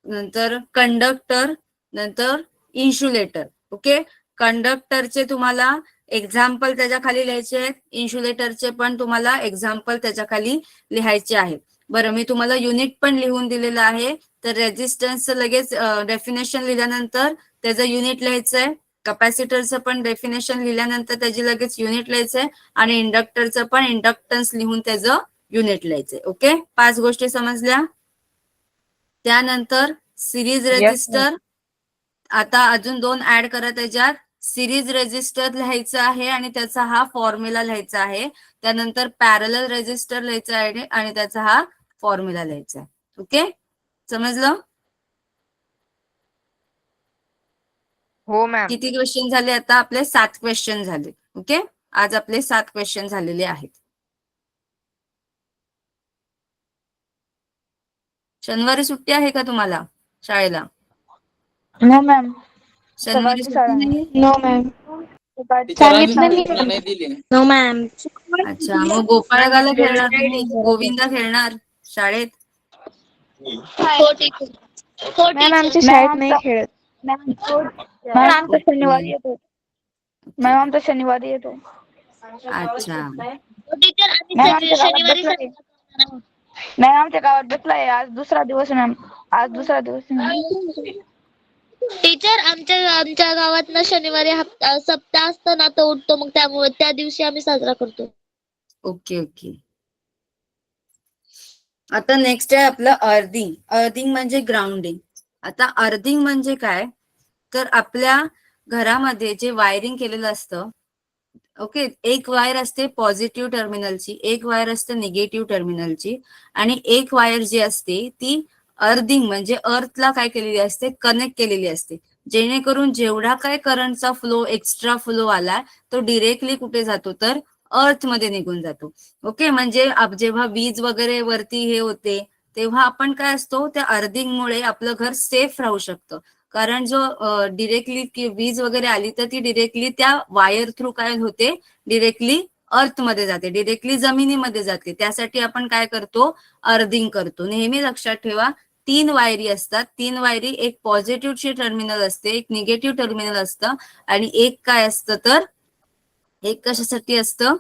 नंतर कंडक्टर, नंतर इन्सुलेटर. ओके. कंडक्टरचे तुम्हाला एक्झाम्पल त्याच्या खाली लिहायचे आहेत. इन्सुलेटरचे पण तुम्हाला एक्झाम्पल त्याच्या खाली लिहायचे आहेत. बरं, मी तुम्हाला युनिट पण लिहून दिलेलं आहे. तर रेजिस्टन्सचं लगेच डेफिनेशन लिहिल्यानंतर त्याचं युनिट लिहायचंय. कॅपॅसिटरचं पण डेफिनेशन लिहिल्यानंतर त्याची लगेच युनिट लिहायचंय. आणि इंडक्टरचं पण इंडक्टन्स लिहून त्याचं युनिट लिहायचंय. ओके, 5 गोष्टी समजल्या. त्यानंतर सिरीज रेजिस्टर. आता अजून 2 ऍड करा त्याच्यात. सिरीज रेजिस्टर लिहायचं आहे आणि त्याचा हा फॉर्म्युला लिहायचा आहे. त्यानंतर पॅरलल रेजिस्टर लिहायचा आहे आणि त्याचा हा फॉर्म्युला लिहायचा आहे. ओके, समजलं? हो मॅम. किती क्वेश्चन झाले? आता आपले 7 क्वेश्चन झाले. ओके, आज आपले 7 क्वेश्चन झालेले आहेत. शनिवारी सुट्टी आहे का तुम्हाला शाळेला? No ma'am. शनिवारी सुट्टी नाही? No, ma'am. No, ma'am. अच्छा, मग गोपाळगाला खेळणार तुम्ही? गोविंदा खेळणार शाळेत? हो, teacher. हो, मॅम teacher. आमच्या शाळेत नाही खेळत. मॅम आमचा शनिवारी येतो. मॅम आमचा शनिवारी येतो. अच्छा, हो, teacher. आम्ही मॅम आमच्या गावात शनिवारी बसलाय. मॅम आमच्या गावात बसलाय. आज दुसरा दिवस आहे मॅम. आज दुसरा दिवस आहे मॅम. टीचर आमच्या गावात ना शनिवारी सप्ताह असतं ना, तो उठतो. मग त्यामुळे त्या दिवशी आम्ही साजरा करतो. Okay okay. आता नेक्स्ट आहे आपलं अर्थिंग. अर्थिंग म्हणजे ग्राउंडिंग. आता अर्थिंग म्हणजे काय, तर आपल्या घरामध्ये जे वायरिंग केलेलं असतं, ओके, एक वायर असते पॉझिटिव्ह टर्मिनलची, एक वायर असते निगेटिव्ह टर्मिनलची, आणि एक वायर जी असते ती अर्थिंग म्हणजे अर्थला काय केलेली असते, कनेक्ट केलेली असते. जेणेकरून जेवढा काय करंटचा फ्लो, एक्स्ट्रा फ्लो आला तो डिरेक्टली कुठे जातो, तर अर्थ मध्ये निघून जातो. ओके, म्हणजे जेव्हा वीज वगैरे वरती हे होते तेव्हा आपण काय असतो, त्या अर्थिंगमुळे आपलं घर सेफ राहू शकतं. कारण जो डिरेक्टली वीज वगैरे आली तर ती डिरेक्टली त्या वायर थ्रू काय होते, डिरेक्टली अर्थ मध्ये जाते, डिरेक्टली जमिनीमध्ये जाते. त्यासाठी आपण काय करतो, अर्थिंग करतो. नेहमी लक्षात ठेवा, 3 वायरी असतात. 3 वायरी, एक पॉझिटिव्हची टर्मिनल असते, एक निगेटिव्ह टर्मिनल असतं, आणि एक काय असतं, तर एक कशासाठी असतं,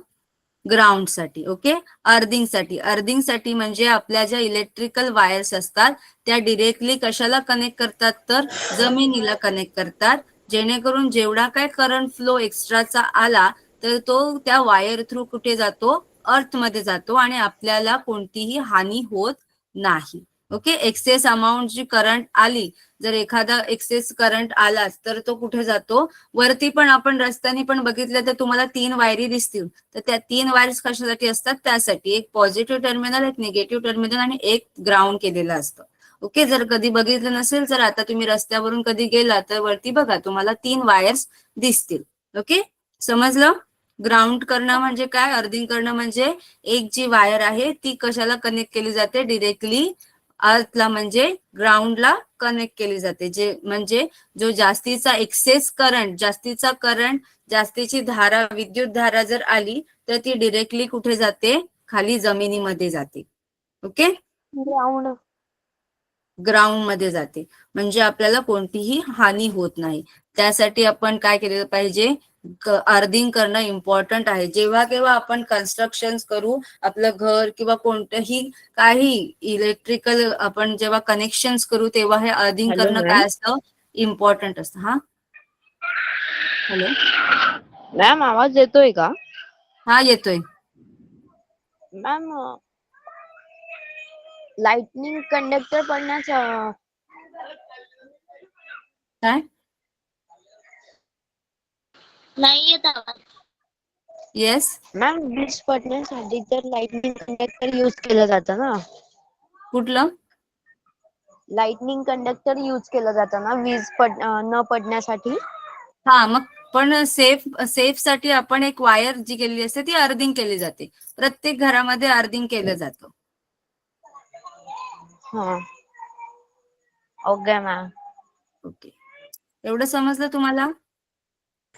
ग्राउंड साठी. ओके, अर्थिंग साठी. अर्थिंग साठी म्हणजे आपल्या ज्या इलेक्ट्रिकल वायर्स असतात त्या डिरेक्टली कशाला कनेक्ट करतात, तर जमिनीला कनेक्ट करतात. जेणेकरून जेवढा काय करंट फ्लो एक्स्ट्राचा आला तर तो त्या वायर थ्रू कुठे जातो, अर्थ मध्ये जातो, आणि आपल्याला कोणतीही हानी होत नाही. ओके, एक्सेस अमाऊंट जी करंट आली, जर एखादा एक्सेस करंट आलाच तर तो कुठे जातो, वरती. पण आपण रस्त्याने पण बघितलं तर तुम्हाला 3 वायरी दिसतील. तर त्या 3 वायर्स कशासाठी असतात, त्यासाठी एक पॉझिटिव्ह टर्मिनल, एक निगेटिव्ह टर्मिनल आणि एक ग्राउंड केलेलं असतं. ओके, जर कधी बघितलं नसेल तर आता तुम्ही रस्त्यावरून कधी गेला तर वरती बघा, तुम्हाला 3 वायर्स दिसतील. ओके, समजलं? ग्राउंड करणं म्हणजे काय, अर्थिंग करणं म्हणजे एक जी वायर आहे ती कशाला कनेक्ट केली जाते, डिरेक्टली अर्थला म्हणजे ग्राउंडला कनेक्ट केली जाते. जे म्हणजे जो जास्तीचा एक्सेस करंट, जास्तीची धारा, विद्युत धारा जर आली तर ती डिरेक्टली कुठे जाते, खाली जमिनीमध्ये जाते. ओके, ग्राउंड मध्ये जाते. म्हणजे आपल्याला कोणतीही हानी होत नाही. त्यासाठी आपण काय केलं पाहिजे, अर्थिंग करणं इम्पॉर्टंट आहे. जेव्हा केव्हा आपण कन्स्ट्रक्शन करू, आपलं घर किंवा कोणतंही काही इलेक्ट्रिकल आपण जेव्हा कनेक्शन करू तेव्हा हे अर्थिंग हॅलो करणं मॅम. काय असतं, इम्पॉर्टंट असतं. हा, हॅलो, मॅम आवाज येतोय का? हा येतोय. मॅम लाइटनिंग कंडक्टर पडण्याचा काय, नाही येत आवाज. येस, मॅम वीज पडण्यासाठी तर लाइटनिंग कंडक्टर यूज केलं जातं ना. कुठलं, लाइटनिंग कंडक्टर यूज केलं जातं ना वीज न पडण्यासाठी. हा मग पण सेफ साठी आपण एक वायर जी केलेली असते ती अर्थिंग केली जाते. प्रत्येक घरामध्ये अर्थिंग केलं जातं. हा, ओके मॅम. ओके, एवढं समजलं तुम्हाला?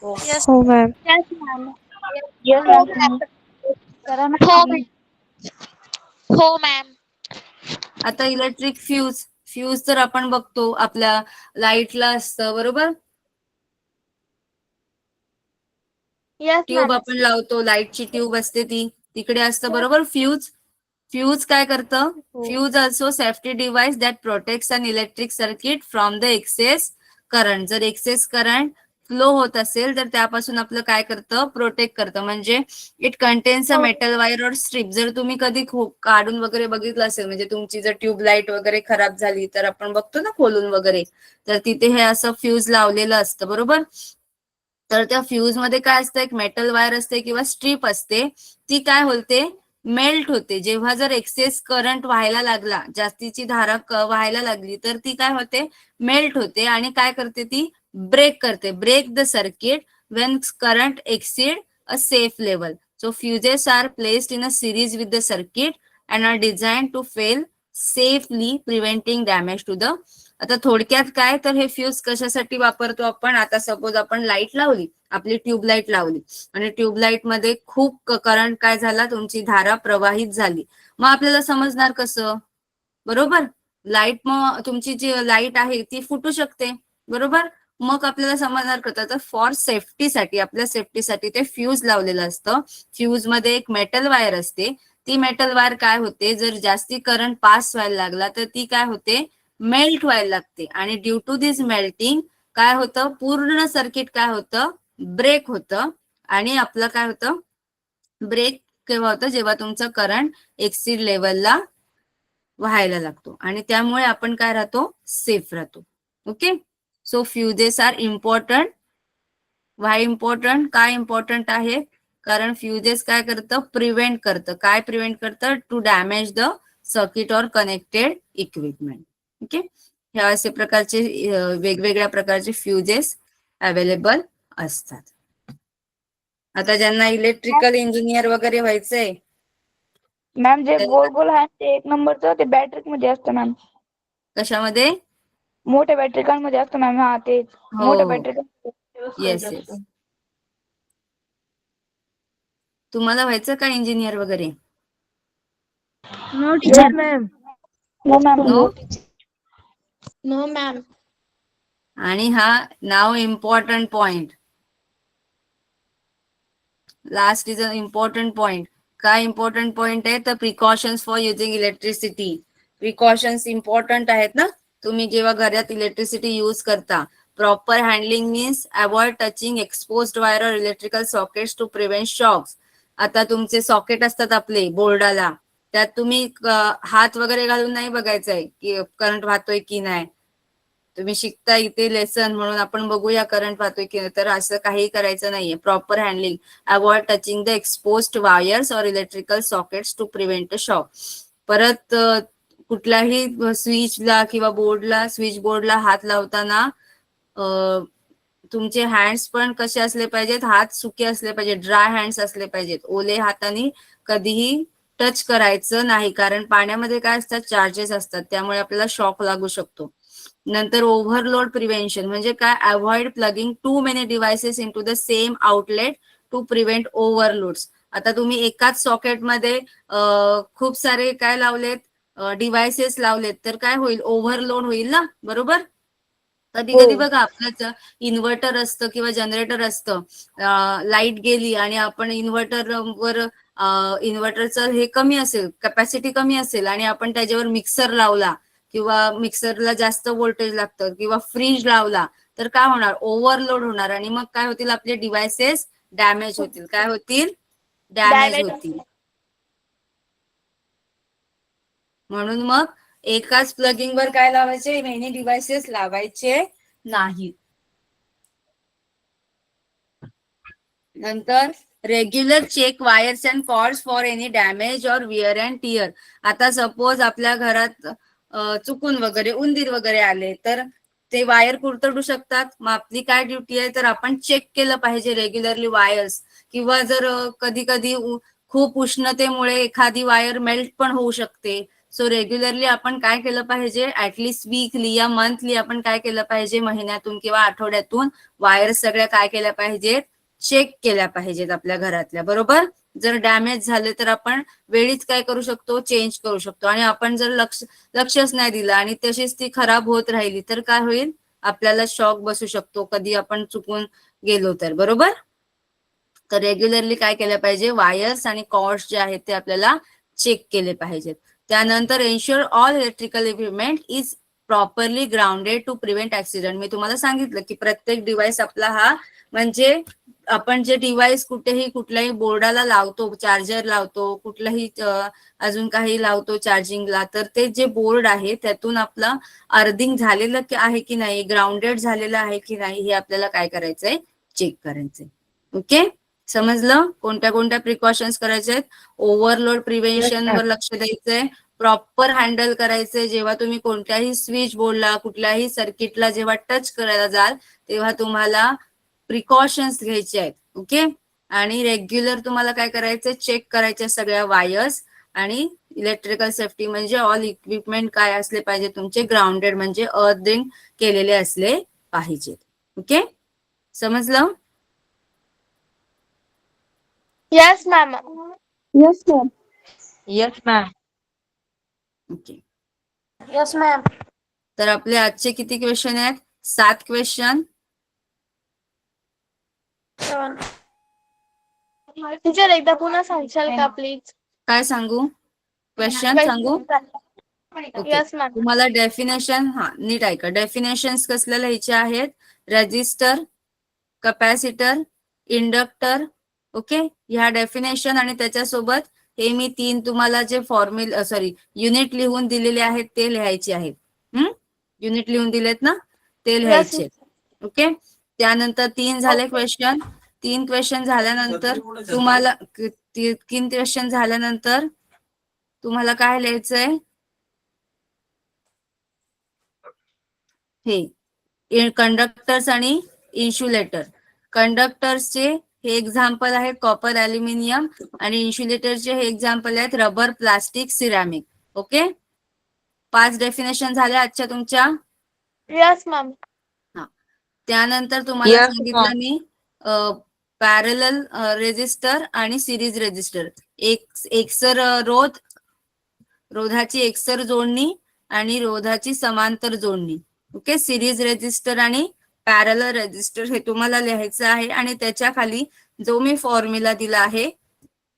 हो मॅम. करा ना. हो मॅम. हो मॅम. आता इलेक्ट्रिक फ्यूज तर आपण बघतो आपल्या लाईटला असतं, बरोबर. Yes tube ma'am. आपण लावतो, लाईटची ट्यूब असते ती तिकडे असतं, बरोबर. फ्यूज काय करतं, fuse also safety device that protects an electric circuit from the excess current. जर एक्सेस करंट फ्लो होत असेल तर त्यापासून आपलं काय करतं, प्रोटेक्ट करतं. म्हणजे it contains a metal wire और स्ट्रीप. जर तुम्ही कधी काढून वगैरे बघितलं असेल, म्हणजे तुमची जर ट्यूबलाईट वगैरे खराब झाली तर आपण बघतो ना खोलून वगैरे, तर तिथे हे असं फ्यूज लावलेलं असतं, बरोबर. तर त्या फ्यूज मध्ये काय असतं, एक मेटल वायर असते किंवा स्ट्रीप असते, ती काय होते, मेल्ट होते. जेव्हा जर एक्सेस करंट व्हायला लागला, जास्तीची धारा व्हायला लागली तर ती काय होते, मेल्ट होते आणि काय करते, ती ब्रेक करते. Break the circuit when current exceed a safe level. So fuses are placed in a series with the circuit and are designed to fail safely, preventing damage to the. आता थोडक्यात काय, तर हे फ्यूज कशासाठी वापरतो आपण, आता सपोज आपण लाईट लावली, आपली ट्यूबलाईट लावली आणि ट्यूबलाईट मध्ये खूप करंट काय झाला, तुमची धारा प्रवाहित झाली. मग आपल्याला समजणार कसं, बरोबर. लाईट, मग तुमची जी लाईट आहे ती फुटू शकते, बरोबर. मग आपल्याला समजणार कसं, तर फॉर सेफ्टीसाठी, आपल्या सेफ्टीसाठी ते फ्यूज लावलेलं असतं. फ्यूज मध्ये एक मेटल वायर असते. ती मेटल वायर काय होते, जर जास्ती करंट पास व्हायला लागला तर ती काय होते, मेल्ट व्हायला लागते. आणि ड्यू टू दिस मेल्टिंग काय होतं, पूर्ण सर्किट काय होतं, ब्रेक होतं. आणि आपलं काय होतं, ब्रेक केव्हा होतं, जेव्हा तुमचं करंट एक्सीड लेवलला व्हायला लागतो. आणि त्यामुळे आपण काय राहतो, सेफ राहतो. Okay, so fuses are important. Why important, काय इम्पॉर्टंट आहे, कारण फ्युजेस काय करतं, प्रिव्हेंट करतं. काय प्रिव्हेंट करतं, टू डॅमेज द सर्किट और कनेक्टेड इक्विपमेंट. ओके, हे असे प्रकारचे वेगवेगळ्या प्रकारचे फ्युजेस अवेलेबल असतात. आता ज्यांना इलेक्ट्रिकल इंजिनियर वगैरे व्हायचंय, मॅम जे गोल गोल आहे ते एक नंबरचं, ते बॅटरी मध्ये असतं मॅम. कशामध्ये, मोठ्या बॅटरीकांमध्ये असतं मॅम. हा ते हो, मोठ्या बॅटरी. Yes yes. तुम्हाला व्हायचं का इंजिनियर वगैरे, no teacher ma'am. No ma'am. No. No ma'am. आणि हा नाव important point, last is a important point. काय इम्पॉर्टंट पॉइंट आहे, तर precautions for using electricity. Precautions important आहेत ना. तुम्ही जेव्हा घरात इलेक्ट्रिसिटी यूज करता, proper handling means avoid touching exposed wire और electrical sockets to prevent shocks. आता तुमचे सॉकेट असतात आपले बोर्डाला, त्यात तुम्ही हात वगैरे घालून नाही बघायचंय की करंट वाहतोय की नाही. तुम्ही शिकता इथे लेसन म्हणून आपण बघूया करंट वाहतोय की नाही, तर असं काही करायचं नाहीये. Proper handling, avoid touching the exposed wires और electrical sockets to prevent a shock. परत कुठल्याही स्विचला किंवा बोर्डला, स्विच बोर्डला हात लावताना तुमचे हँड्स पण कसे असले पाहिजेत, हात सुके असले पाहिजेत, ड्राय हँड्स असले पाहिजेत. ओले हाताने कधीही टच करायचं नाही, कारण पाण्यामध्ये काय असतात, चार्जेस असतात, त्यामुळे आपल्याला शॉक लागू शकतो. नंतर ओव्हरलोड प्रिव्हेन्शन म्हणजे काय, avoid plugging too many devices into the same outlet to prevent overloads. आता तुम्ही एकाच सॉकेटमध्ये खूप सारे काय लावलेत, डिव्हाइसेस लावलेत, तर काय होईल, ओव्हरलोड होईल ना, बरोबर. कधी कधी बघा आपलं इन्व्हर्टर असतं किंवा जनरेटर असतं, लाईट गेली आणि आपण इन्व्हर्टरवर इन्व्हर्टरचं हे कमी असेल, कॅपॅसिटी कमी असेल आणि आपण त्याच्यावर मिक्सर लावला किंवा मिक्सरला जास्त व्होल्टेज लागतं किंवा फ्रीज लावला, तर काय होणार, ओव्हरलोड होणार आणि मग काय होतील, आपले डिव्हाइसेस डॅमेज होतील. काय होतील, डॅमेज होतील. म्हणून मग एकाच प्लगिंग वर काय लावायचे, मेनी डिव्हाइसेस लावायचे नाही. नंतर regular check wires and cords for any damage or wear and tear. आता सपोज आपल्या घरात चुकून वगैरे उंदीर वगैरे आले, तर ते वायर कुरतडू शकतात. मग आपली काय ड्युटी आहे, तर आपण चेक केलं पाहिजे रेग्युलरली वायर्स. किंवा जर कधी कधी खूप उष्णतेमुळे एखादी वायर मेल्ट पण होऊ शकते. सो रेग्युलरली आपण काय केलं पाहिजे, ऍटलिस्ट वीकली या मंथली आपण काय केलं पाहिजे, महिन्यातून किंवा आठवड्यातून वायर्स सगळ्या काय केल्या पाहिजेत, चेक केल्या पाहिजेत आपल्या घरातल्या, बरोबर. जर डॅमेज झाले तर आपण वेळीच काय करू शकतो, चेंज करू शकतो. आणि आपण जर लक्षच नाही दिलं आणि तशीच ती खराब होत राहिली, तर काय होईल, आपल्याला शॉक बसू शकतो कधी आपण चुकून गेलो तर, बरोबर. तर रेग्युलरली काय केलं पाहिजे, वायर्स आणि कॉर्ड्स जे आहेत ते आपल्याला चेक केले पाहिजेत. त्यानंतर ensure all electrical equipment is properly grounded to prevent accident. मी तुम्हाला सांगितलं की प्रत्येक डिव्हाइस आपला हा, म्हणजे आपण जे डिव्हाइस कुठेही कुठल्याही बोर्डाला लावतो, चार्जर लावतो, कुठलाही अजून काही लावतो चार्जिंगला, तर ते जे बोर्ड आहे त्यातून आपलं अर्थिंग झालेलं आहे की नाही, ग्राउंडेड झालेलं आहे की नाही, हे आपल्याला काय करायचंय, चेक करायचंय. ओके, समजलं कोणत्या कोणत्या प्रिकॉशन्स करायचे आहेत. ओव्हरलोड प्रिव्हेन्शन वर लक्ष द्यायचंय, प्रॉपर हँडल करायचंय. जेव्हा तुम्ही कोणत्याही स्विच बोर्डला, कुठल्याही सर्किटला जेव्हा टच करायला जाल, तेव्हा तुम्हाला प्रिकॉशन्स घ्यायचे आहेत. ओके, आणि रेग्युलर तुम्हाला काय करायचंय, चेक करायच्या सगळ्या वायर्स. आणि इलेक्ट्रिकल सेफ्टी म्हणजे ऑल इक्विपमेंट काय असले पाहिजे तुमचे, ग्राउंडेड म्हणजे अर्थिंग केलेले असले पाहिजेत. ओके, समजलं. Yes ma'am. Yes ma'am. Yes ma'am. Okay, yes ma'am. तर आपले आजचे किती क्वेश्चन आहेत, 7 क्वेश्चन. टीचर एकदा पुन्हा सांगशाल का प्लीज. काय सांगू, क्वेश्चन सांगू. Okay, yes ma'am. तुम्हाला डेफिनेशन, हा नीट ऐका, डेफिनेशन्स कसल्या लिहायचे आहेत, रेजिस्टर, कॅपॅसिटर, इंडक्टर. ओके, ह्या डेफिनेशन आणि त्याच्यासोबत हे मी 3 तुम्हाला जे फॉर्म्युला युनिट लिहून दिलेले आहेत ते लिहायचे आहेत. युनिट लिहून दिलेत ना, ते यस. लिहायचे. ओके, त्यानंतर 3 झाले क्वेश्चन. 3 क्वेश्चन झाल्यानंतर तुम्हाला 3 क्वेश्चन झाल्यानंतर तुम्हाला काय लिहायचंय, हे कंडक्टर्स आणि इन्सुलेटर. कंडक्टर्सचे हे एक्झाम्पल आहेत कॉपर, अल्युमिनियम, आणि इन्सुलेटरचे हे एक्झाम्पल आहेत rubber, plastic, ceramic. Okay, 5 definition झाल्या आजच्या तुमच्या. Yes ma'am. त्यानंतर तुम्हाला Yes, ma'am. सांगितलं मी पॅरलल रेजिस्टर आणि सिरीज रेजिस्टर. एकसर रोधाची एकसर जोडणी आणि रोधाची समांतर जोडणी. ओके, सिरीज रेजिस्टर आणि पॅरलल रेजिस्टर हे तुम्हाला लिहायचं आहे आणि त्याच्या खाली जो मी फॉर्म्युला दिला आहे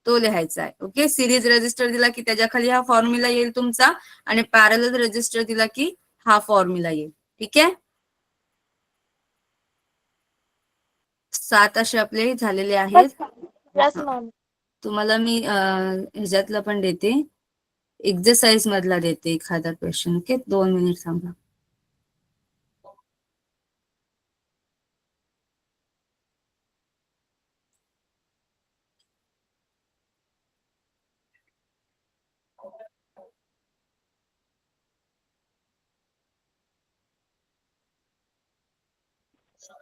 तो लिहायचा आहे. ओके, सिरीज रेजिस्टर दिला की त्याच्या खाली हा फॉर्म्युला येईल तुमचा, आणि पॅरलल रेजिस्टर दिला की हा फॉर्म्युला येईल. ठीक आहे, 7 असे आपले झालेले आहेत. Yes ma'am. तुम्हाला मी ह्याच्यातलं पण देते, एक्सरसाइज मधला देते एखादा क्वेश्चन. ओके, 2 मिनिट थांबा.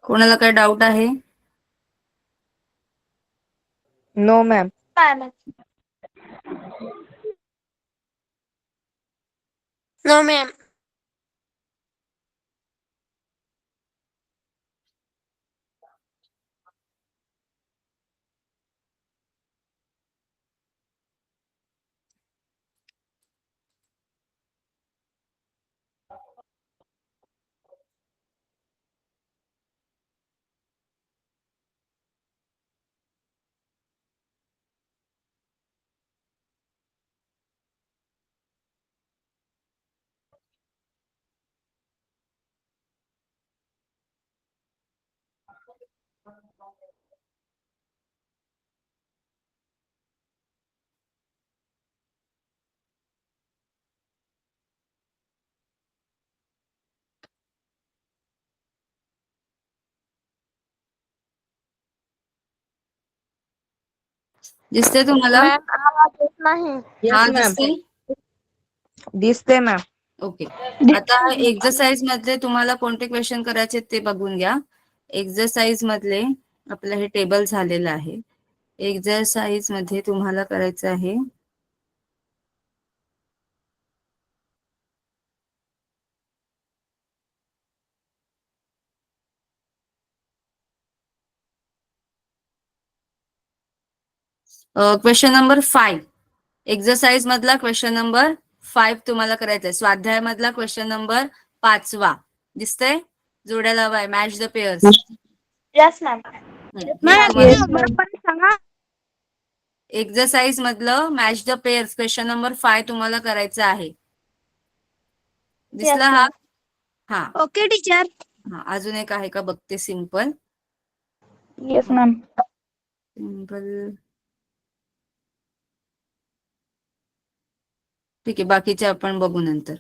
कोणाला काय डाऊट आहे? No ma'am. No ma'am. दिसते तुम्हाला? मॅम आवाज येत नाही. हा येस मॅम. दिसते. दिसते मॅम. ओके. आता एक्सरसाइज मधले तुम्हाला कोणते क्वेश्चन करायचे ते बघून घ्या. एक्सरसाइज मधले आपलं हे टेबल झालेलं आहे. एक्सरसाइज मध्ये तुम्हाला करायचं आहे क्वेश्चन नंबर 5. एक्सरसाइज मधला क्वेश्चन नंबर 5 तुम्हाला करायचा आहे. स्वाध्याय मधला क्वेश्चन नंबर 5वा. दिसतंय? जोड्या लावाय, match the pairs. Yes ma'am. सांगा. एक्सरसाइज मधलं match the pairs question number 5 तुम्हाला करायचं आहे. दिसला हा? हा. Okay teacher. हा, अजून एक आहे का बघते. Simple yes ma'am. सिंपल. ठीक आहे, बाकीचे आपण बघू नंतर.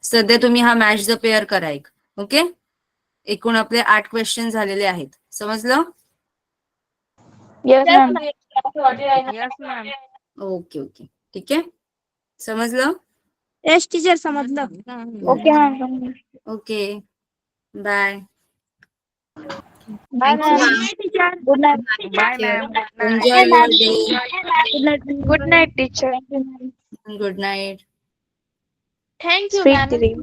सध्या तुम्ही हा मॅच द पेअर करा एक. ओके. एकूण आपले 8 क्वेश्चन झालेले आहेत. समजलं? Yes ma'am. Yes ma'am. Okay okay. ठीक आहे, समजलं? येस टीचर समजलं. Okay ma'am. Okay, bye. Bye ma'am. Teacher. Good night. Bye ma'am. Enjoy your day. Good night teacher. Good night. Thank you ma'am.